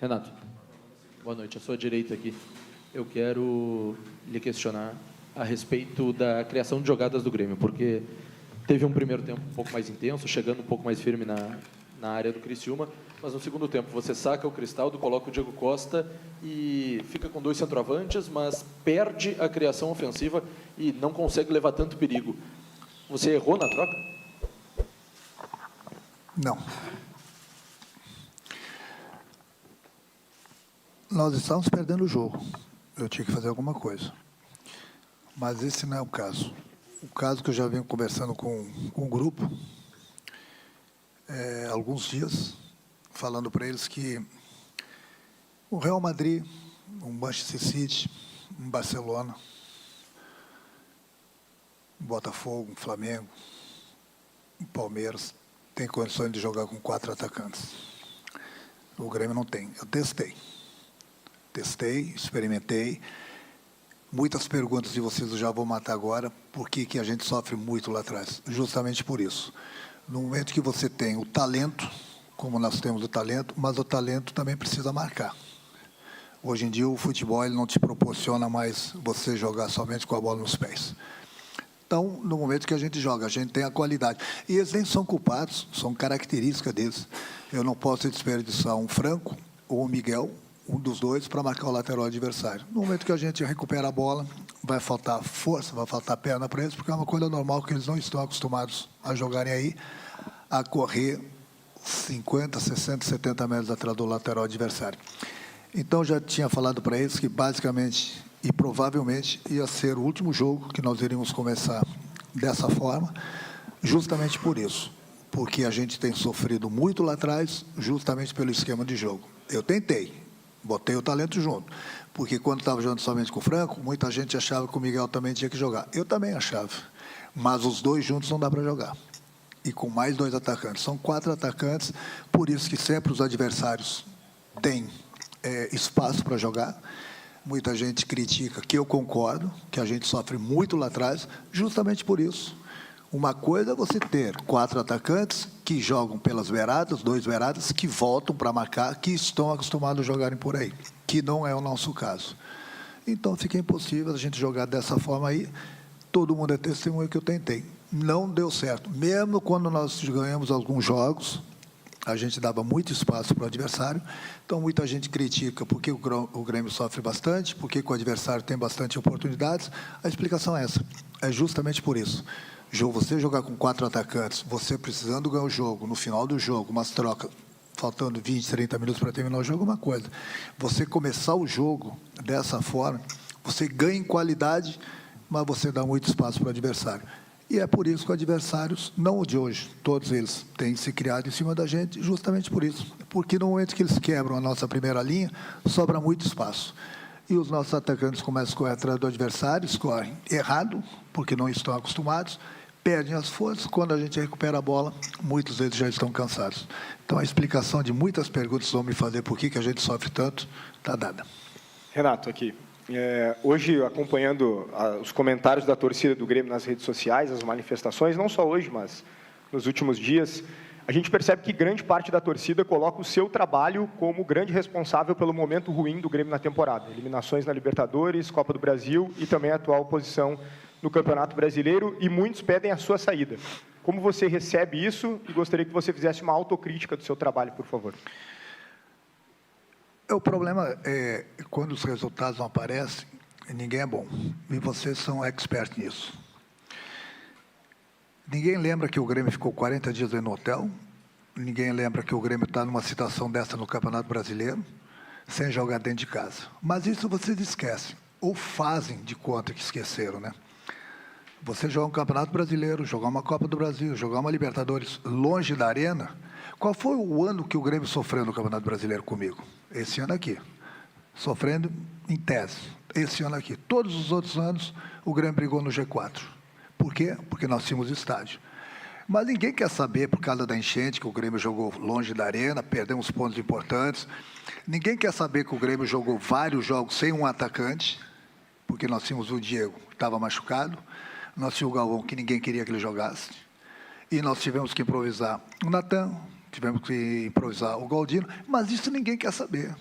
Renato, boa noite. À sua direita aqui, eu quero lhe questionar a respeito da criação de jogadas do Grêmio, porque teve um primeiro tempo um pouco mais intenso, chegando um pouco mais firme na área do Criciúma, mas no segundo tempo você saca o Cristaldo, coloca o Diego Costa e fica com 2 centroavantes, mas perde a criação ofensiva e não consegue levar tanto perigo. Você errou na troca? Não. Nós estávamos perdendo o jogo. Eu tinha que fazer alguma coisa. Mas esse não é o caso. O caso que eu já venho conversando com o grupo, há alguns dias, falando para eles que o Real Madrid, um Manchester City, um Barcelona, um Botafogo, um Flamengo, um Palmeiras, tem condições de jogar com 4 atacantes. O Grêmio não tem. Eu testei, experimentei. Muitas perguntas de vocês eu já vou matar agora. Por que a gente sofre muito lá atrás? Justamente por isso. No momento que você tem o talento, como nós temos o talento, mas o talento também precisa marcar. Hoje em dia o futebol ele não te proporciona mais você jogar somente com a bola nos pés. Então, no momento que a gente joga, a gente tem a qualidade. E eles nem são culpados, são características deles. Eu não posso desperdiçar um Franco ou um Miguel, um dos dois, para marcar o lateral adversário. No momento que a gente recupera a bola, vai faltar força, vai faltar perna para eles, porque é uma coisa normal que eles não estão acostumados a jogarem aí, a correr 50, 60, 70 metros atrás do lateral adversário. Então, já tinha falado para eles que, basicamente, e provavelmente, ia ser o último jogo que nós iríamos começar dessa forma, justamente por isso, porque a gente tem sofrido muito lá atrás, justamente pelo esquema de jogo. Eu tentei. Botei o talento junto, porque quando estava jogando somente com o Franco, muita gente achava que o Miguel também tinha que jogar. Eu também achava, mas os dois juntos não dá para jogar. E com mais 2 atacantes. São 4 atacantes, por isso que sempre os adversários têm espaço para jogar. Muita gente critica, que eu concordo, que a gente sofre muito lá atrás, justamente por isso. Uma coisa é você ter 4 atacantes que jogam pelas beiradas, 2 beiradas, que voltam para marcar, que estão acostumados a jogarem por aí, que não é o nosso caso. Então, fica impossível a gente jogar dessa forma aí. Todo mundo é testemunho que eu tentei. Não deu certo. Mesmo quando nós ganhamos alguns jogos, a gente dava muito espaço para o adversário. Então, muita gente critica porque o Grêmio sofre bastante, porque o adversário tem bastante oportunidades. A explicação é essa. É justamente por isso. Você jogar com 4 atacantes, você precisando ganhar o jogo, no final do jogo, umas trocas, faltando 20, 30 minutos para terminar o jogo, é uma coisa. Você começar o jogo dessa forma, você ganha em qualidade, mas você dá muito espaço para o adversário. E é por isso que os adversários, não o de hoje, todos eles têm se criado em cima da gente, justamente por isso. Porque no momento que eles quebram a nossa primeira linha, sobra muito espaço. E os nossos atacantes começam a correr atrás do adversário, escorrem errado, porque não estão acostumados, perdem as forças. Quando a gente recupera a bola, muitos deles já estão cansados. Então, a explicação de muitas perguntas que vão me fazer por que a gente sofre tanto, está dada. Renato, aqui. Hoje, acompanhando os comentários da torcida do Grêmio nas redes sociais, as manifestações, não só hoje, mas nos últimos dias, a gente percebe que grande parte da torcida coloca o seu trabalho como grande responsável pelo momento ruim do Grêmio na temporada. Eliminações na Libertadores, Copa do Brasil e também a atual posição no Campeonato Brasileiro, e muitos pedem a sua saída. Como você recebe isso? E gostaria que você fizesse uma autocrítica do seu trabalho, por favor. O problema é quando os resultados não aparecem, ninguém é bom. E vocês são experts nisso. Ninguém lembra que o Grêmio ficou 40 dias no hotel. Ninguém lembra que o Grêmio está numa situação dessa no Campeonato Brasileiro, sem jogar dentro de casa. Mas isso vocês esquecem, ou fazem de conta que esqueceram, né? Você jogar um Campeonato Brasileiro, jogar uma Copa do Brasil, jogar uma Libertadores longe da arena. Qual foi o ano que o Grêmio sofreu no Campeonato Brasileiro comigo? Esse ano aqui. Sofrendo em tese. Esse ano aqui. Todos os outros anos, o Grêmio brigou no G4. Por quê? Porque nós tínhamos estádio. Mas ninguém quer saber, por causa da enchente, que o Grêmio jogou longe da arena, perdemos pontos importantes. Ninguém quer saber que o Grêmio jogou vários jogos sem um atacante, porque nós tínhamos o Diego, que estava machucado. Nós tínhamos o Galvão, que ninguém queria que ele jogasse. E nós tivemos que improvisar o Natan, tivemos que improvisar o Galdino, mas isso ninguém quer saber.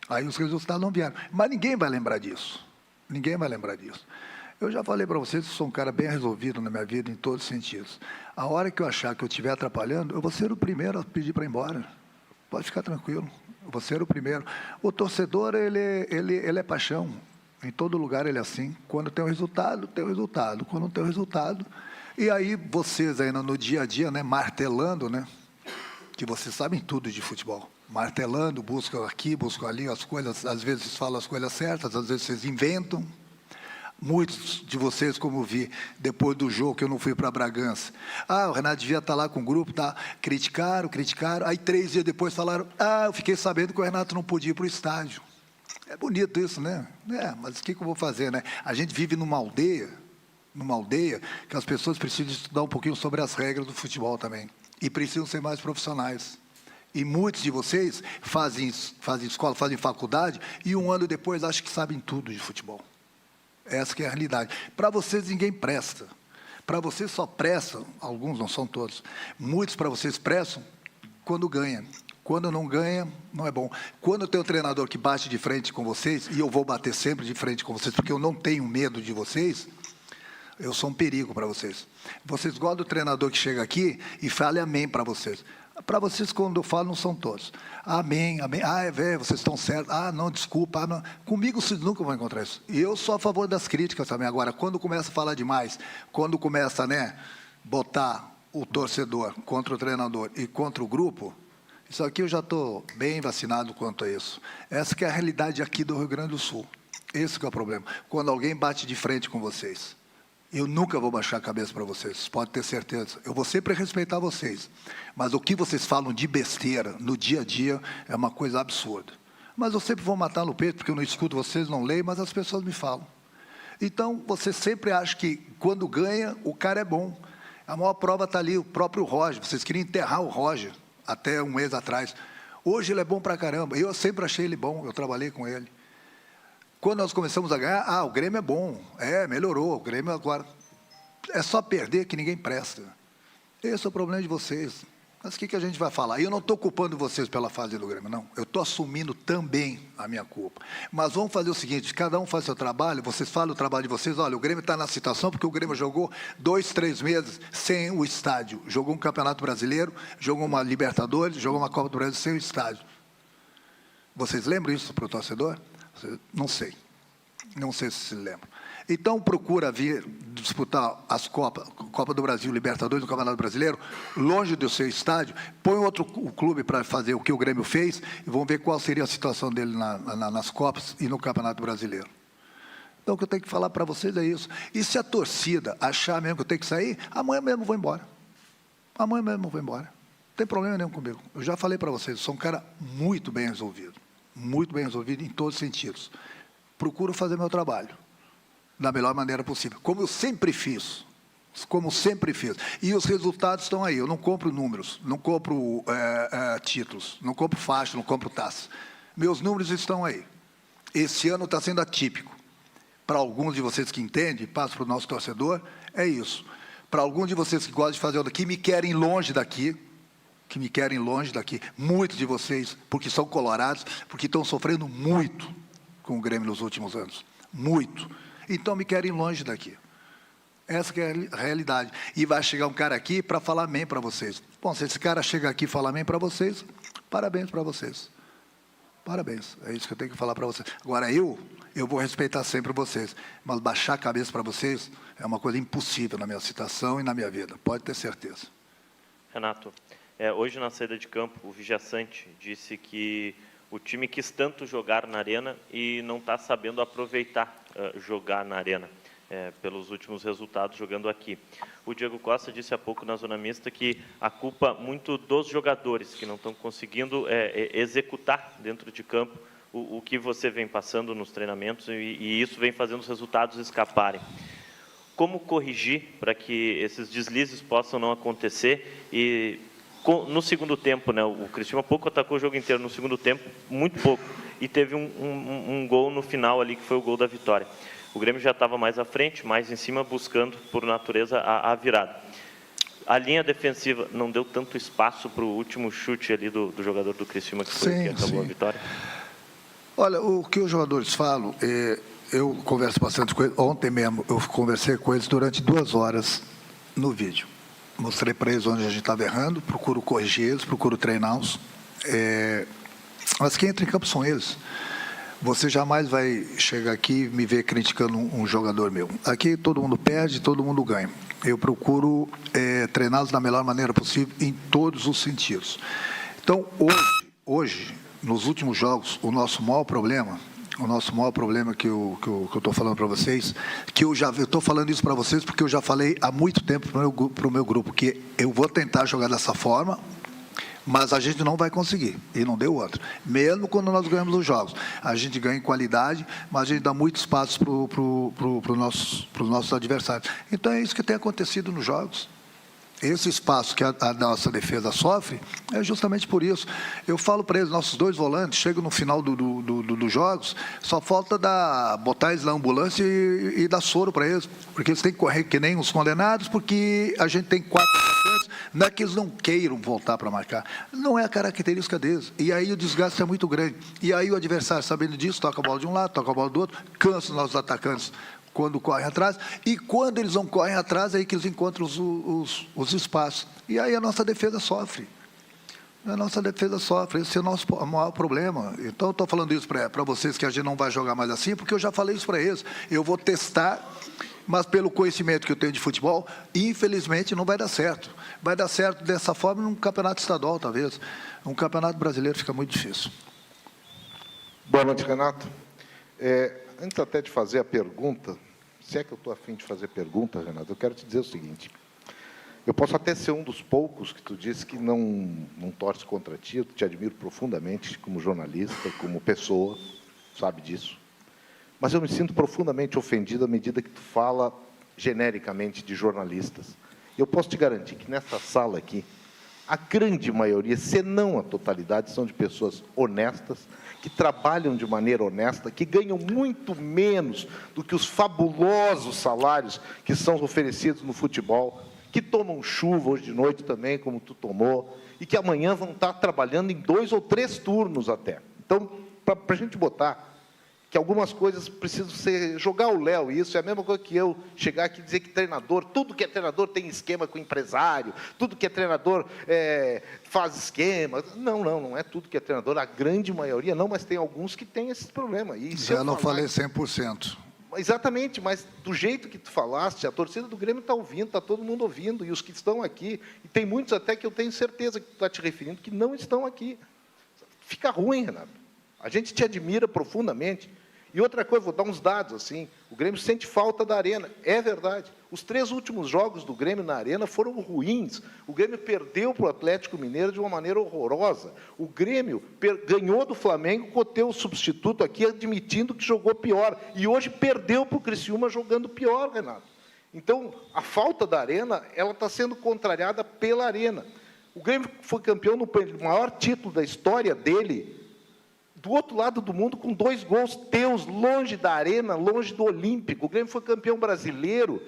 Aí os resultados não vieram. Mas ninguém vai lembrar disso. Ninguém vai lembrar disso. Eu já falei para vocês que sou um cara bem resolvido na minha vida, em todos os sentidos. A hora que eu achar que eu estiver atrapalhando, eu vou ser o primeiro a pedir para ir embora. Pode ficar tranquilo, eu vou ser o primeiro. O torcedor, ele é paixão. Em todo lugar ele é assim. Quando tem o resultado, tem o resultado. Quando não tem o resultado... E aí vocês ainda no dia a dia, né, martelando, né, que vocês sabem tudo de futebol. Martelando, buscam aqui, buscam ali as coisas, às vezes falam as coisas certas, às vezes vocês inventam. Muitos de vocês, como vi, depois do jogo que eu não fui para Bragança, o Renato devia estar lá com o grupo, tá? Criticaram, aí 3 dias depois falaram, eu fiquei sabendo que o Renato não podia ir para o estádio. É bonito isso, né? Mas o que eu vou fazer, né? A gente vive numa aldeia que as pessoas precisam estudar um pouquinho sobre as regras do futebol também, e precisam ser mais profissionais. E muitos de vocês fazem escola, fazem faculdade, e um ano depois acham que sabem tudo de futebol. Essa que é a realidade. Para vocês ninguém presta. Para vocês só prestam, alguns, não são todos, muitos para vocês prestam quando ganham. Quando não ganha, não é bom. Quando tem um treinador que bate de frente com vocês, e eu vou bater sempre de frente com vocês, porque eu não tenho medo de vocês, eu sou um perigo para vocês. Vocês gostam do treinador que chega aqui e fala amém para vocês. Para vocês, quando eu falo, não são todos. Amém, amém. Velho, vocês estão certos. Não, desculpa. Não. Comigo vocês nunca vão encontrar isso. E eu sou a favor das críticas também. Agora, quando começa a falar demais, quando começa, botar o torcedor contra o treinador e contra o grupo, isso aqui eu já estou bem vacinado quanto a isso. Essa que é a realidade aqui do Rio Grande do Sul. Esse que é o problema. Quando alguém bate de frente com vocês. Eu nunca vou baixar a cabeça para vocês, pode ter certeza. Eu vou sempre respeitar vocês. Mas o que vocês falam de besteira no dia a dia é uma coisa absurda. Mas eu sempre vou matar no peito, porque eu não escuto vocês, não leio, mas as pessoas me falam. Então, você sempre acha que quando ganha, o cara é bom. A maior prova está ali, o próprio Roger. Vocês queriam enterrar o Roger até um mês atrás. Hoje ele é bom pra caramba. Eu sempre achei ele bom, eu trabalhei com ele. Quando nós começamos a ganhar, o Grêmio é bom, melhorou, o Grêmio agora é só perder que ninguém presta. Esse é o problema de vocês. Mas o que a gente vai falar? Eu não estou culpando vocês pela fase do Grêmio, não. Eu estou assumindo também a minha culpa. Mas vamos fazer o seguinte, cada um faz seu trabalho, vocês falam o trabalho de vocês, olha, o Grêmio está na situação porque o Grêmio jogou 2, 3 meses sem o estádio. Jogou um Campeonato Brasileiro, jogou uma Libertadores, jogou uma Copa do Brasil sem o estádio. Vocês lembram isso para o torcedor? Não sei se se lembra. Então, procura vir disputar as Copa do Brasil, Libertadores, no Campeonato Brasileiro, longe do seu estádio, põe outro clube para fazer o que o Grêmio fez, e vamos ver qual seria a situação dele nas Copas e no Campeonato Brasileiro. Então, o que eu tenho que falar para vocês é isso. E se a torcida achar mesmo que eu tenho que sair, amanhã mesmo eu vou embora. Amanhã mesmo eu vou embora. Não tem problema nenhum comigo. Eu já falei para vocês, eu sou um cara muito bem resolvido em todos os sentidos. Procuro fazer meu trabalho da melhor maneira possível, como eu sempre fiz. E os resultados estão aí. Eu não compro números, não compro títulos, não compro faixa, não compro taça. Meus números estão aí. Esse ano está sendo atípico. Para alguns de vocês que entendem, passo para o nosso torcedor, é isso. Para alguns de vocês que gostam de fazer aqui, me querem longe daqui, muitos de vocês, porque são colorados, porque estão sofrendo muito com o Grêmio nos últimos anos. Muito. Então, me querem longe daqui. Essa que é a realidade. E vai chegar um cara aqui para falar amém para vocês. Bom, se esse cara chega aqui e falar amém para vocês, parabéns para vocês. Parabéns. É isso que eu tenho que falar para vocês. Agora, eu vou respeitar sempre vocês. Mas baixar a cabeça para vocês é uma coisa impossível na minha situação e na minha vida. Pode ter certeza. Renato, hoje na saída de campo, o Vijaçante disse que o time quis tanto jogar na Arena e não está sabendo aproveitar jogar na Arena, pelos últimos resultados jogando aqui. O Diego Costa disse há pouco na Zona Mista que a culpa muito dos jogadores, que não estão conseguindo executar dentro de campo o que você vem passando nos treinamentos e isso vem fazendo os resultados escaparem. Como corrigir para que esses deslizes possam não acontecer e... No segundo tempo, o Criciúma pouco atacou o jogo inteiro, no segundo tempo, muito pouco, e teve um gol no final ali, que foi o gol da vitória. O Grêmio já estava mais à frente, mais em cima, buscando, por natureza, a virada. a linha defensiva não deu tanto espaço para o último chute ali do jogador do Criciúma, que foi o que acabou a vitória? Olha, o que os jogadores falam, eu converso bastante com eles. Ontem mesmo eu conversei com eles durante 2 horas no vídeo. Mostrei para eles onde a gente estava errando, procuro corrigir eles, procuro treiná-los. Mas quem entra em campo são eles. Você jamais vai chegar aqui e me ver criticando um jogador meu. Aqui todo mundo perde, todo mundo ganha. Eu procuro treiná-los da melhor maneira possível em todos os sentidos. Então, hoje, nos últimos jogos, o nosso maior problema que eu estou falando para vocês, que eu estou falando isso para vocês porque eu já falei há muito tempo para o meu grupo, que eu vou tentar jogar dessa forma, mas a gente não vai conseguir, e não deu outra. Mesmo quando nós ganhamos os jogos, a gente ganha em qualidade, mas a gente dá muito espaço para os nossos adversários. Então é isso que tem acontecido nos jogos. Esse espaço que a nossa defesa sofre é justamente por isso. Eu falo para eles, nossos 2 volantes chegam no final dos jogos, só falta botar eles na ambulância e dar soro para eles, porque eles têm que correr que nem os condenados, porque a gente tem 4 atacantes, não é que eles não queiram voltar para marcar, não é a característica deles, e aí o desgaste é muito grande, e aí o adversário, sabendo disso, toca a bola de um lado, toca a bola do outro, cansa os nossos atacantes quando correm atrás, e quando eles não correm atrás, é aí que eles encontram os espaços. E aí a nossa defesa sofre. Esse é o nosso maior problema. Então, eu estou falando isso para vocês, que a gente não vai jogar mais assim, porque eu já falei isso para eles. Eu vou testar, mas pelo conhecimento que eu tenho de futebol, infelizmente não vai dar certo. Vai dar certo dessa forma num campeonato estadual, talvez. Um campeonato brasileiro fica muito difícil. Boa noite, Renato. Antes até de fazer a pergunta, se é que eu estou a fim de fazer pergunta, Renato, eu quero te dizer o seguinte. Eu posso até ser um dos poucos que tu disse que não torce contra ti, eu te admiro profundamente como jornalista, como pessoa, sabe disso. Mas eu me sinto profundamente ofendido à medida que tu fala genericamente de jornalistas. Eu posso te garantir que nessa sala aqui, a grande maioria, se não a totalidade, são de pessoas honestas, que trabalham de maneira honesta, que ganham muito menos do que os fabulosos salários que são oferecidos no futebol, que tomam chuva hoje de noite também, como tu tomou, e que amanhã vão estar trabalhando em 2 ou 3 turnos até. Então, para a gente botar que algumas coisas precisam ser... Jogar o Léo, isso é a mesma coisa que eu chegar aqui e dizer que treinador, tudo que é treinador tem esquema com empresário, tudo que é treinador faz esquema. Não é tudo que é treinador, a grande maioria não, mas tem alguns que têm esse problema. E eu não falei 100%. Exatamente, mas do jeito que tu falaste, a torcida do Grêmio está ouvindo, está todo mundo ouvindo, e os que estão aqui, e tem muitos até que eu tenho certeza que tu está te referindo, que não estão aqui. Fica ruim, Renato. A gente te admira profundamente. E outra coisa, vou dar uns dados assim, o Grêmio sente falta da Arena, é verdade. Os 3 últimos jogos do Grêmio na Arena foram ruins. O Grêmio perdeu para o Atlético Mineiro de uma maneira horrorosa. O Grêmio ganhou do Flamengo com o teu substituto aqui, admitindo que jogou pior. E hoje perdeu para o Criciúma jogando pior, Renato. Então, a falta da Arena, ela está sendo contrariada pela Arena. O Grêmio foi campeão no maior título da história dele, do outro lado do mundo, com 2 gols teus, longe da Arena, longe do Olímpico. O Grêmio foi campeão brasileiro,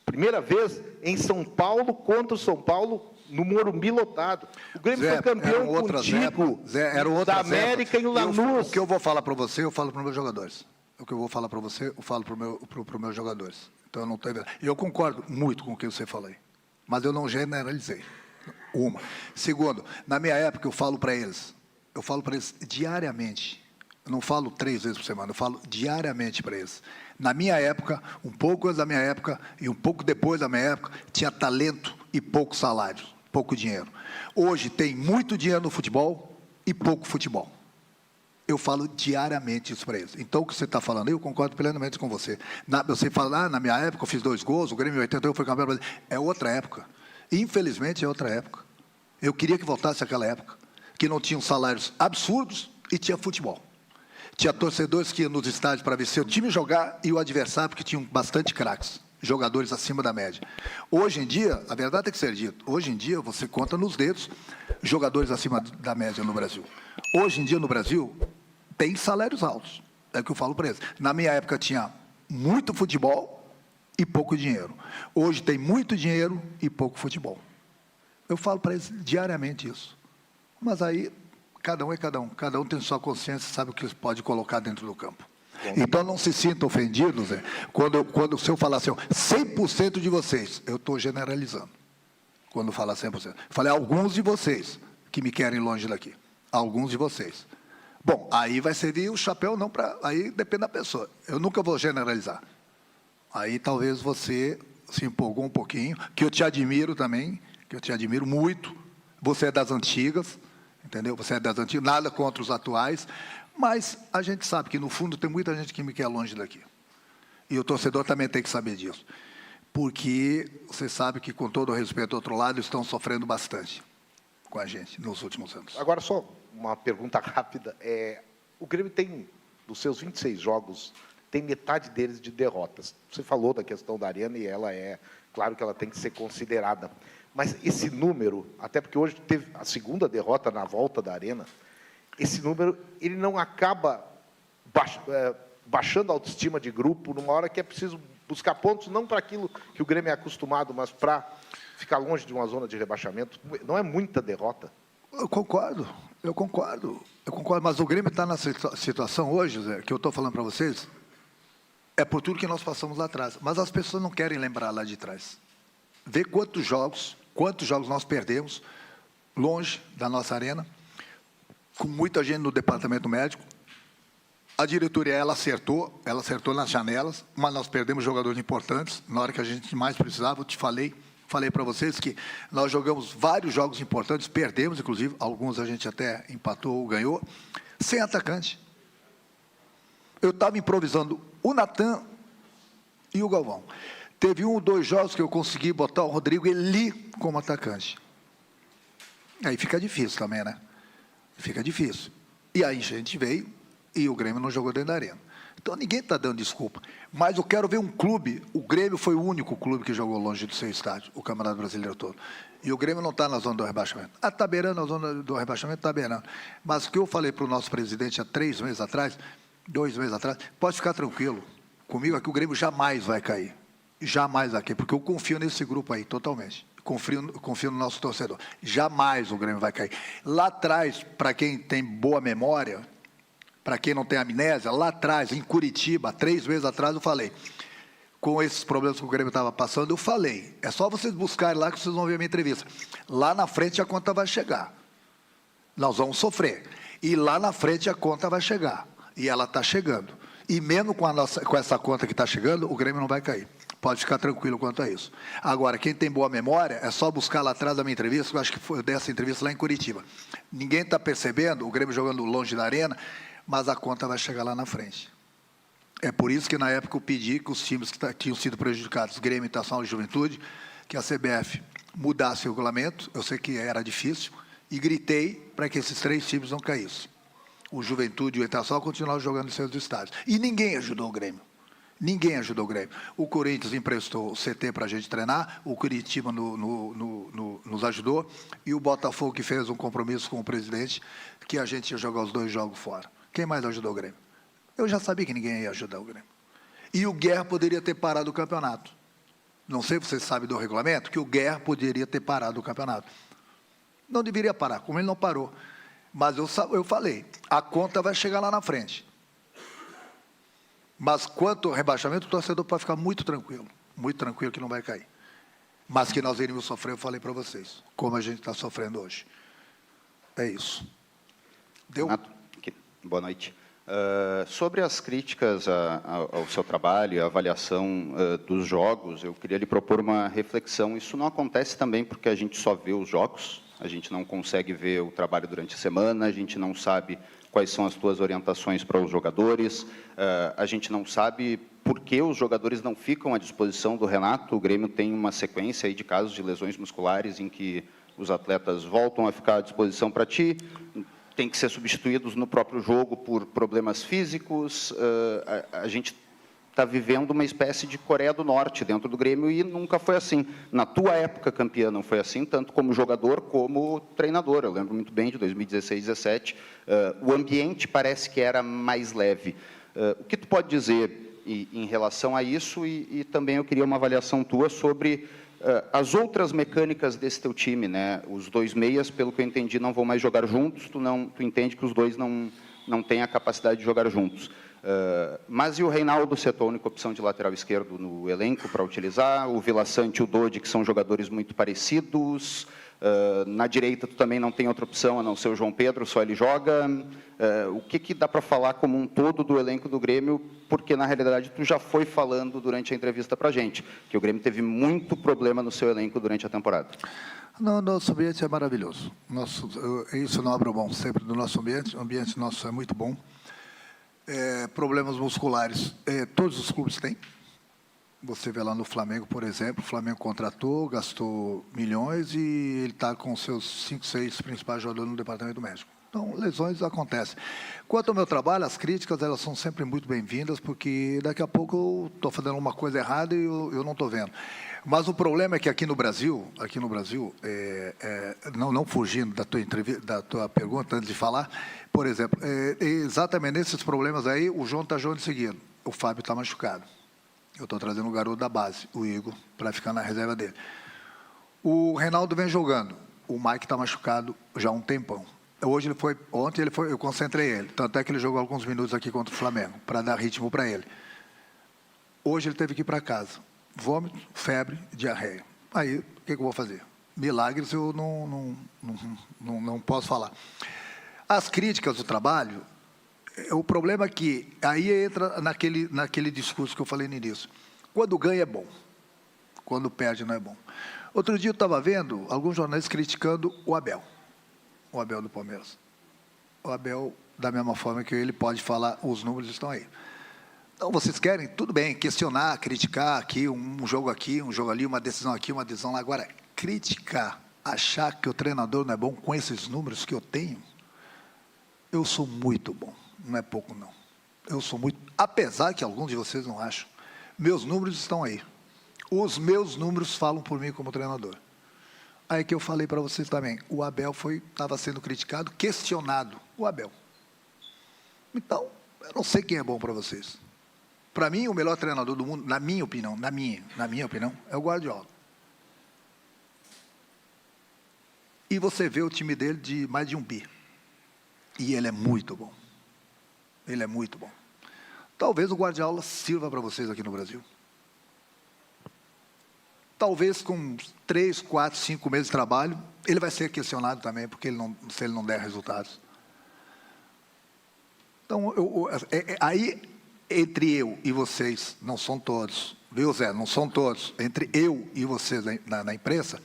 primeira vez, em São Paulo, contra o São Paulo, no Morumbi lotado. O Grêmio foi campeão contigo, da América em Lanús. O que eu vou falar para você, eu falo para os meus jogadores. O que eu vou falar para você, eu falo para os meus jogadores. Então, eu não estou... Eu concordo muito com o que você falou, mas eu não generalizei. Uma. Segundo, na minha época, eu falo para eles diariamente. Eu não falo 3 vezes por semana, eu falo diariamente para eles. Na minha época, um pouco antes da minha época e um pouco depois da minha época, tinha talento e pouco salário, pouco dinheiro. Hoje tem muito dinheiro no futebol e pouco futebol. Eu falo diariamente isso para eles. Então, o que você está falando, eu concordo plenamente com você. Você fala, na minha época eu fiz 2 gols, o Grêmio em 81 foi campeão brasileiro. É outra época. Infelizmente, é outra época. Eu queria que voltasse aquela época, que não tinham salários absurdos e tinha futebol. Tinha torcedores que iam nos estádios para ver seu time jogar e o adversário, porque tinham bastante craques, jogadores acima da média. Hoje em dia, a verdade tem que ser dita, hoje em dia você conta nos dedos jogadores acima da média no Brasil. Hoje em dia no Brasil tem salários altos, é o que eu falo para eles. Na minha época tinha muito futebol e pouco dinheiro. Hoje tem muito dinheiro e pouco futebol. Eu falo para eles diariamente isso. Mas aí, cada um é cada um. Cada um tem sua consciência, sabe o que pode colocar dentro do campo. Então, não se sintam ofendidos, Zé, se eu falar assim, 100% de vocês, eu estou generalizando. Quando falar 100%. Falei, alguns de vocês que me querem longe daqui. Alguns de vocês. Bom, aí vai servir o chapéu, não para... Aí depende da pessoa. Eu nunca vou generalizar. Aí talvez você se empolgou um pouquinho, que eu te admiro também, que eu te admiro muito. Você é das antigas, entendeu? Você é das antigas, nada contra os atuais, mas a gente sabe que, no fundo, tem muita gente que me quer longe daqui. E o torcedor também tem que saber disso. Porque você sabe que, com todo o respeito ao outro lado, estão sofrendo bastante com a gente nos últimos anos. Agora, só uma pergunta rápida. O Grêmio tem, dos seus 26 jogos, tem metade deles de derrotas. Você falou da questão da Arena e ela claro que ela tem que ser considerada. Mas esse número, até porque hoje teve a segunda derrota na volta da Arena, esse número, ele não acaba baixando a autoestima de grupo numa hora que é preciso buscar pontos, não para aquilo que o Grêmio é acostumado, mas para ficar longe de uma zona de rebaixamento. Não é muita derrota? Eu concordo, mas o Grêmio está na situação hoje, Zé, que eu estou falando para vocês, é por tudo que nós passamos lá atrás. Mas as pessoas não querem lembrar lá de trás. Vê quantos jogos nós perdemos longe da nossa arena, com muita gente no departamento médico. A diretoria, ela acertou nas janelas, mas nós perdemos jogadores importantes na hora que a gente mais precisava. Eu te falei para vocês que nós jogamos vários jogos importantes, perdemos, inclusive, alguns a gente até empatou ou ganhou, sem atacante. Eu estava improvisando o Natan e o Galvão. Teve 1 ou 2 jogos que eu consegui botar o Rodrigo Eli como atacante. Aí fica difícil também, né? Fica difícil. E aí a gente veio e o Grêmio não jogou dentro da arena. Então ninguém está dando desculpa. Mas eu quero ver um clube. O Grêmio foi o único clube que jogou longe do seu estádio, o Campeonato Brasileiro todo. E o Grêmio não está na zona do rebaixamento. Está beirando a zona do rebaixamento, está beirando. Mas o que eu falei para o nosso presidente há 2 meses atrás, pode ficar tranquilo comigo, é que o Grêmio jamais vai cair. Jamais vai cair, porque eu confio nesse grupo aí, totalmente. Confio no nosso torcedor. Jamais o Grêmio vai cair. Lá atrás, para quem tem boa memória, para quem não tem amnésia, lá atrás, em Curitiba, 3 meses atrás, eu falei, com esses problemas que o Grêmio estava passando, eu falei, é só vocês buscarem lá que vocês vão ver a minha entrevista. Lá na frente a conta vai chegar. Nós vamos sofrer. E lá na frente a conta vai chegar. E ela está chegando. E mesmo com essa conta que está chegando, o Grêmio não vai cair. Pode ficar tranquilo quanto a isso. Agora, quem tem boa memória, é só buscar lá atrás da minha entrevista, que eu acho que foi dessa entrevista lá em Curitiba. Ninguém está percebendo, o Grêmio jogando longe da arena, mas a conta vai chegar lá na frente. É por isso que, na época, eu pedi que os times que tinham sido prejudicados, Grêmio, Internacional e Juventude, que a CBF mudasse o regulamento, eu sei que era difícil, e gritei para que esses 3 times não caíssem. O Juventude e o Internacional continuaram jogando em seus estádios. E ninguém ajudou o Grêmio. Ninguém ajudou o Grêmio. O Corinthians emprestou o CT para a gente treinar, o Curitiba nos ajudou, e o Botafogo, que fez um compromisso com o presidente, que a gente ia jogar os 2 jogos fora. Quem mais ajudou o Grêmio? Eu já sabia que ninguém ia ajudar o Grêmio. E o Guerra poderia ter parado o campeonato. Não sei se você sabe do regulamento, que o Guerra poderia ter parado o campeonato. Não deveria parar, como ele não parou. Mas eu falei, a conta vai chegar lá na frente. Mas quanto ao rebaixamento, o torcedor pode ficar muito tranquilo que não vai cair. Mas que nós iríamos sofrer, eu falei para vocês, como a gente está sofrendo hoje. É isso. Deu? Renato, boa noite. Sobre as críticas ao seu trabalho, a avaliação dos jogos, eu queria lhe propor uma reflexão. Isso não acontece também porque a gente só vê os jogos, a gente não consegue ver o trabalho durante a semana, a gente não sabe quais são as tuas orientações para os jogadores, a gente não sabe por que os jogadores não ficam à disposição do Renato. O Grêmio tem uma sequência aí de casos de lesões musculares em que os atletas voltam a ficar à disposição para ti, tem que ser substituídos no próprio jogo por problemas físicos. A gente está vivendo uma espécie de Coreia do Norte dentro do Grêmio e nunca foi assim. Na tua época campeã não foi assim, tanto como jogador como treinador. Eu lembro muito bem de 2016, 2017. O ambiente parece que era mais leve. O que tu pode dizer em relação a isso? E também eu queria uma avaliação tua sobre as outras mecânicas desse teu time, né? Os 2 meias, pelo que eu entendi, não vão mais jogar juntos. Tu entende que os dois não têm a capacidade de jogar juntos. Mas e o Reinaldo ser a tua única opção de lateral esquerdo no elenco para utilizar? O Vila Sante e o Dodi, que são jogadores muito parecidos. Na direita, tu também não tem outra opção a não ser o João Pedro, só ele joga. O que dá para falar como um todo do elenco do Grêmio? Porque, na realidade, tu já foi falando durante a entrevista para a gente, que o Grêmio teve muito problema no seu elenco durante a temporada. Não, nosso ambiente é maravilhoso. Isso não abre mão sempre do nosso ambiente. O ambiente nosso é muito bom. Problemas musculares, todos os clubes têm. Você vê lá no Flamengo, por exemplo, o Flamengo contratou, gastou milhões e ele está com os seus 5, 6 principais jogadores no departamento médico. Então, lesões acontecem. Quanto ao meu trabalho, as críticas elas são sempre muito bem-vindas, porque daqui a pouco eu estou fazendo uma coisa errada e eu não estou vendo. Mas o problema é que aqui no Brasil, não fugindo da tua pergunta antes de falar, por exemplo, exatamente nesses problemas aí, o João está jogando seguindo, o Fábio está machucado. Eu estou trazendo o garoto da base, o Igor, para ficar na reserva dele. O Reinaldo vem jogando. O Mike está machucado já há um tempão. Ontem eu concentrei ele. Tanto é que ele jogou alguns minutos aqui contra o Flamengo, para dar ritmo para ele. Hoje ele teve que ir para casa. Vômito, febre, diarreia. Aí, o que eu vou fazer? Milagres eu não posso falar. As críticas do trabalho... O problema é que aí entra naquele discurso que eu falei no início. Quando ganha é bom, quando perde não é bom. Outro dia eu estava vendo alguns jornalistas criticando o Abel do Palmeiras. O Abel, da mesma forma que ele pode falar, os números estão aí. Então, vocês querem, tudo bem, questionar, criticar aqui, um jogo ali, uma decisão aqui, uma decisão lá. Agora, criticar, achar que o treinador não é bom com esses números que eu tenho, eu sou muito bom. Não é pouco, não. Eu sou muito... Apesar que alguns de vocês não acham. Meus números estão aí. Os meus números falam por mim como treinador. Aí que eu falei para vocês também. O Abel estava sendo criticado, questionado. O Abel. Então, eu não sei quem é bom para vocês. Para mim, o melhor treinador do mundo, na minha opinião, é o Guardiola. E você vê o time dele de mais de 1 bi. E ele é muito bom. Ele é muito bom. Talvez o Guardiola sirva para vocês aqui no Brasil. Talvez com 3, 4, 5 meses de trabalho, ele vai ser questionado também, porque se ele não der resultados. Então, aí, entre eu e vocês, não são todos, viu, Zé? Não são todos. Entre eu e vocês na imprensa,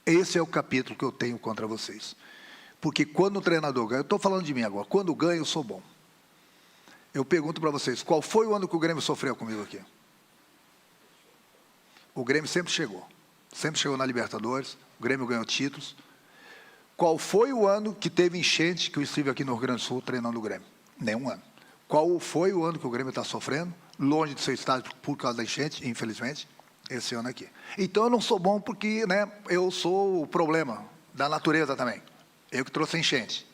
esse é o capítulo que eu tenho contra vocês. Porque quando o treinador ganha, eu estou falando de mim agora, quando ganha eu sou bom. Eu pergunto para vocês, qual foi o ano que o Grêmio sofreu comigo aqui? O Grêmio sempre chegou na Libertadores, o Grêmio ganhou títulos. Qual foi o ano que teve enchente que eu estive aqui no Rio Grande do Sul treinando o Grêmio? Nenhum ano. Qual foi o ano que o Grêmio está sofrendo, longe do seu estádio por causa da enchente, infelizmente? Esse ano aqui. Então eu não sou bom porque, né, eu sou o problema da natureza também. Eu que trouxe a enchente.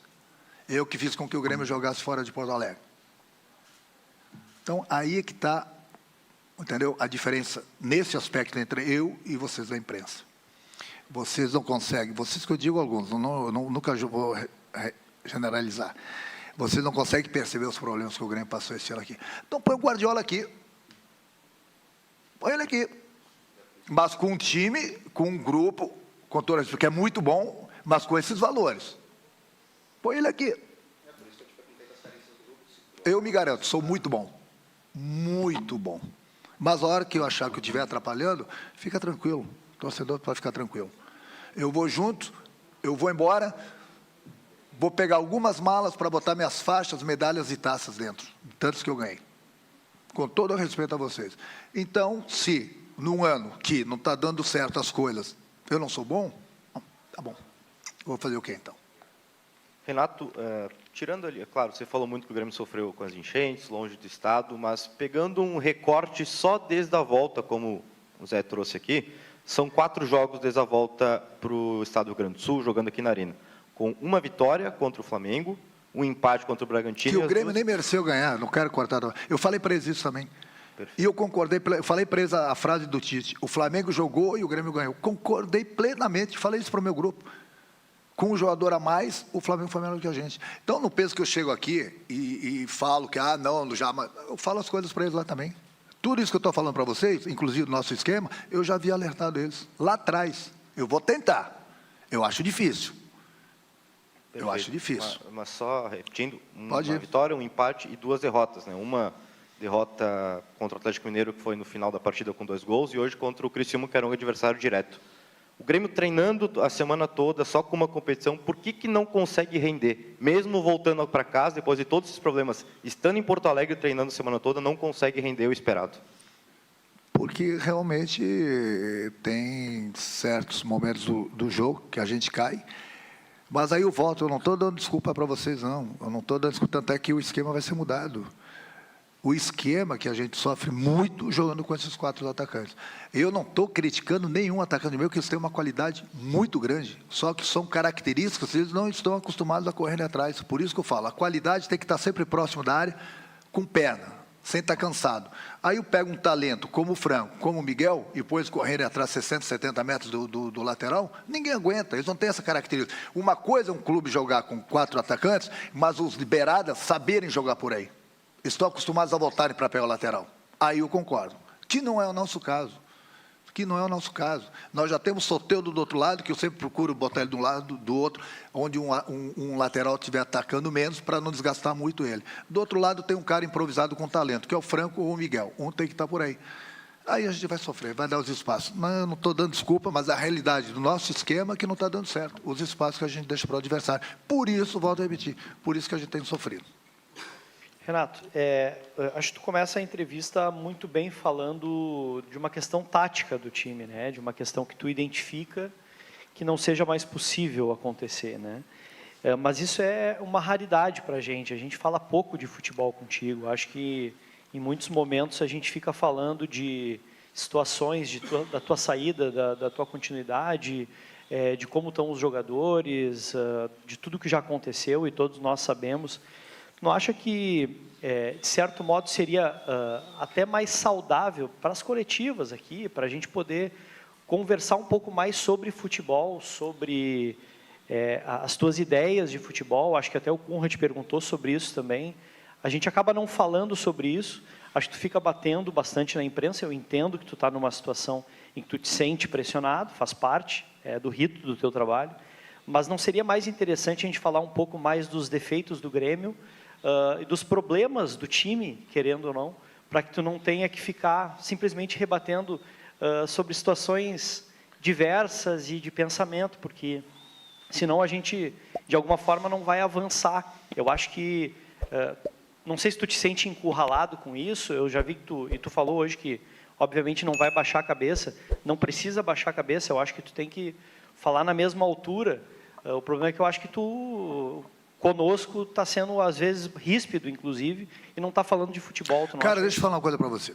Eu que fiz com que o Grêmio jogasse fora de Porto Alegre. Então, aí é que está, entendeu? A diferença nesse aspecto entre eu e vocês da imprensa. Vocês não conseguem, vocês que eu digo alguns, nunca vou generalizar. Vocês não conseguem perceber os problemas que o Grêmio passou esse ano aqui. Então, põe o Guardiola aqui. Põe ele aqui. Mas com um time, com um grupo, com todas, porque é muito bom, mas com esses valores. Põe ele aqui. Eu me garanto, sou muito bom. Muito bom. Mas a hora que eu achar que eu estiver atrapalhando, fica tranquilo. O torcedor pode ficar tranquilo. Eu vou junto, eu vou embora, vou pegar algumas malas para botar minhas faixas, medalhas e taças dentro, tantos que eu ganhei. Com todo o respeito a vocês. Então, se num ano que não está dando certo as coisas, eu não sou bom, tá bom. Vou fazer o quê, então? Renato, tirando ali, é claro, você falou muito que o Grêmio sofreu com as enchentes, longe do estado, mas pegando um recorte só desde a volta, como o Zé trouxe aqui, são 4 jogos desde a volta para o estado do Rio Grande do Sul, jogando aqui na Arena, com uma vitória contra o Flamengo, um empate contra o Bragantino. Que o Grêmio nem mereceu ganhar, não quero cortar. Eu falei para eles isso também. E eu concordei, eu falei para eles a frase do Tite, o Flamengo jogou e o Grêmio ganhou. Concordei plenamente, falei isso para o meu grupo. Com um jogador a mais, o Flamengo foi melhor que a gente. Então, não penso que eu chego aqui e falo que, não, já... Eu falo as coisas para eles lá também. Tudo isso que eu estou falando para vocês, inclusive do nosso esquema, eu já havia alertado eles lá atrás. Eu vou tentar. Eu acho difícil. Perfeito. Eu acho difícil. Mas só repetindo, uma Pode ir. vitória, um empate e 2 derrotas, né? Uma derrota contra o Atlético Mineiro, que foi no final da partida com 2 gols, e hoje contra o Criciúma, que era um adversário direto. O Grêmio treinando a semana toda, só com uma competição, por que não consegue render? Mesmo voltando para casa, depois de todos esses problemas, estando em Porto Alegre treinando a semana toda, não consegue render o esperado. Porque realmente tem certos momentos do jogo que a gente cai. Mas aí eu volto, eu não estou dando desculpa para vocês, não. Eu não estou dando desculpa, tanto é que o esquema vai ser mudado. O esquema que a gente sofre muito jogando com esses 4 atacantes. Eu não estou criticando nenhum atacante meu, que eles têm uma qualidade muito grande. Só que são características, eles não estão acostumados a correr atrás. Por isso que eu falo, a qualidade tem que estar sempre próximo da área, com perna, sem estar cansado. Aí eu pego um talento como o Franco, como o Miguel, e põe eles correrem atrás 60, 70 metros do lateral, ninguém aguenta, eles não têm essa característica. Uma coisa é um clube jogar com 4 atacantes, mas os liberadas saberem jogar por aí. Estão acostumados a voltarem para pegar o lateral. Aí eu concordo. Que não é o nosso caso. Que não é o nosso caso. Nós já temos Soteldo do outro lado, que eu sempre procuro botar ele de um lado, do outro, onde um lateral estiver atacando menos, para não desgastar muito ele. Do outro lado tem um cara improvisado com talento, que é o Franco ou o Miguel. Um tem que estar por aí. Aí a gente vai sofrer, vai dar os espaços. Não, eu não estou dando desculpa, mas a realidade do nosso esquema é que não está dando certo. Os espaços que a gente deixa para o adversário. Por isso, volto a repetir, por isso que a gente tem sofrido. Renato, acho que tu começa a entrevista muito bem falando de uma questão tática do time, né? De uma questão que tu identifica que não seja mais possível acontecer, né? Mas isso é uma raridade para a gente fala pouco de futebol contigo, acho que em muitos momentos a gente fica falando de situações da tua saída, da tua continuidade, de como estão os jogadores, de tudo que já aconteceu e todos nós sabemos. Não acha que, de certo modo, seria até mais saudável para as coletivas aqui, para a gente poder conversar um pouco mais sobre futebol, sobre as tuas ideias de futebol? Acho que até o Conrad perguntou sobre isso também. A gente acaba não falando sobre isso. Acho que tu fica batendo bastante na imprensa. Eu entendo que tu está numa situação em que tu te sente pressionado, faz parte do rito do teu trabalho. Mas não seria mais interessante a gente falar um pouco mais dos defeitos do Grêmio, e dos problemas do time, querendo ou não, para que tu não tenha que ficar simplesmente rebatendo sobre situações diversas e de pensamento, porque senão a gente, de alguma forma, não vai avançar. Eu acho que, não sei se tu te sente encurralado com isso, eu já vi que tu falou hoje que, obviamente, não vai baixar a cabeça, não precisa baixar a cabeça, eu acho que tu tem que falar na mesma altura. O problema é que eu acho que tu... conosco está sendo, às vezes, ríspido, inclusive, e não está falando de futebol. Cara, deixa eu falar uma coisa para você.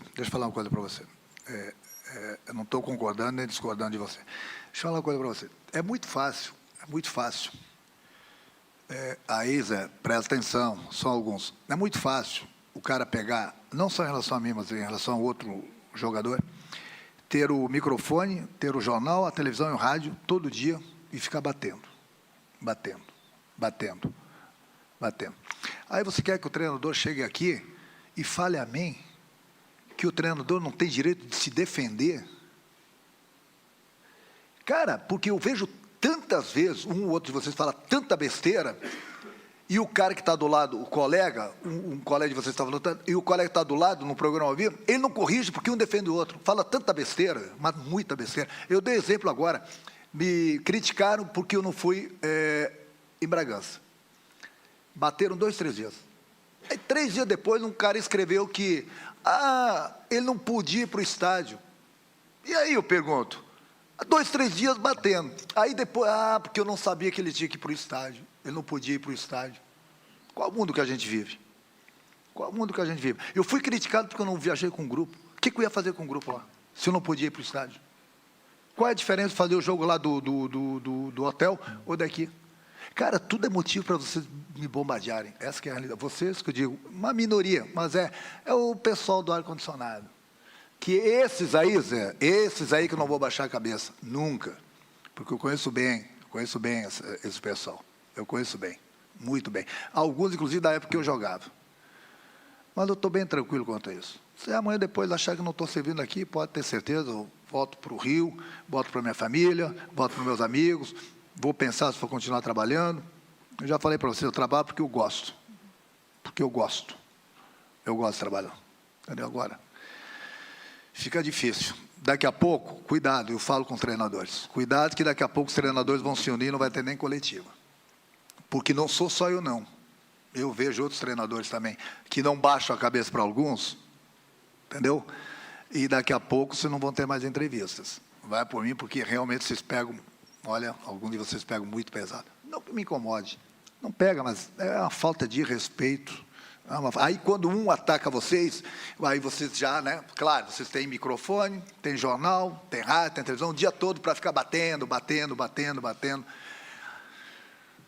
Eu não estou concordando nem discordando de você. Deixa eu falar uma coisa para você. É muito fácil. Aí, Zé, presta atenção, são alguns. É muito fácil o cara pegar, não só em relação a mim, mas em relação a outro jogador, ter o microfone, ter o jornal, a televisão e o rádio, todo dia, e ficar batendo. Aí você quer que o treinador chegue aqui e fale a mim que o treinador não tem direito de se defender? Cara, porque eu vejo tantas vezes, um ou outro de vocês fala tanta besteira, e o cara que está do lado, o colega, um colega de vocês estava lutando, e o colega que está do lado, no programa ao vivo, ele não corrige porque um defende o outro. Fala tanta besteira, mas muita besteira. Eu dei exemplo agora, me criticaram porque eu não fui em Bragança. Bateram 2, 3 dias. Aí, 3 dias depois, um cara escreveu que ele não podia ir para o estádio. E aí eu pergunto, 2, 3 dias batendo. Aí depois, porque eu não sabia que ele tinha que ir para o estádio. Ele não podia ir para o estádio. Qual mundo que a gente vive? Eu fui criticado porque eu não viajei com um grupo. O que eu ia fazer com o grupo lá, se eu não podia ir para o estádio? Qual é a diferença de fazer o jogo lá do hotel ou daqui? Cara, tudo é motivo para vocês me bombardearem. Essa que é a realidade. Vocês, que eu digo, uma minoria, mas é o pessoal do ar-condicionado. Que esses aí, Zé, esses aí que eu não vou baixar a cabeça, nunca. Porque eu conheço bem esse pessoal. Eu conheço bem, muito bem. Alguns, inclusive, da época que eu jogava. Mas eu estou bem tranquilo quanto a isso. Se amanhã depois achar que não estou servindo aqui, pode ter certeza, eu volto para o Rio, volto para a minha família, volto para os meus amigos, vou pensar se vou continuar trabalhando. Eu já falei para você, eu trabalho porque eu gosto. Porque eu gosto. Eu gosto de trabalhar. Entendeu? Agora, fica difícil. Daqui a pouco, cuidado, eu falo com treinadores. Cuidado que daqui a pouco os treinadores vão se unir e não vai ter nem coletiva. Porque não sou só eu, não. Eu vejo outros treinadores também, que não baixam a cabeça para alguns, entendeu? E daqui a pouco vocês não vão ter mais entrevistas. Vai por mim, porque realmente vocês pegam, olha, alguns de vocês pegam muito pesado. Não que me incomode. Não pega, mas é uma falta de respeito. Aí, quando um ataca vocês, aí vocês já, né? Claro, vocês têm microfone, tem jornal, tem rádio, tem televisão, o dia todo para ficar batendo.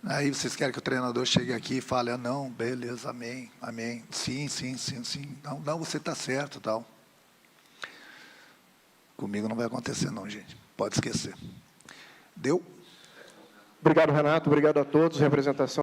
Aí vocês querem que o treinador chegue aqui e fale, não, beleza, amém. Sim. Não, você está certo, tal. Comigo não vai acontecer, não, gente. Pode esquecer. Deu? Obrigado, Renato. Obrigado a todos. Representação.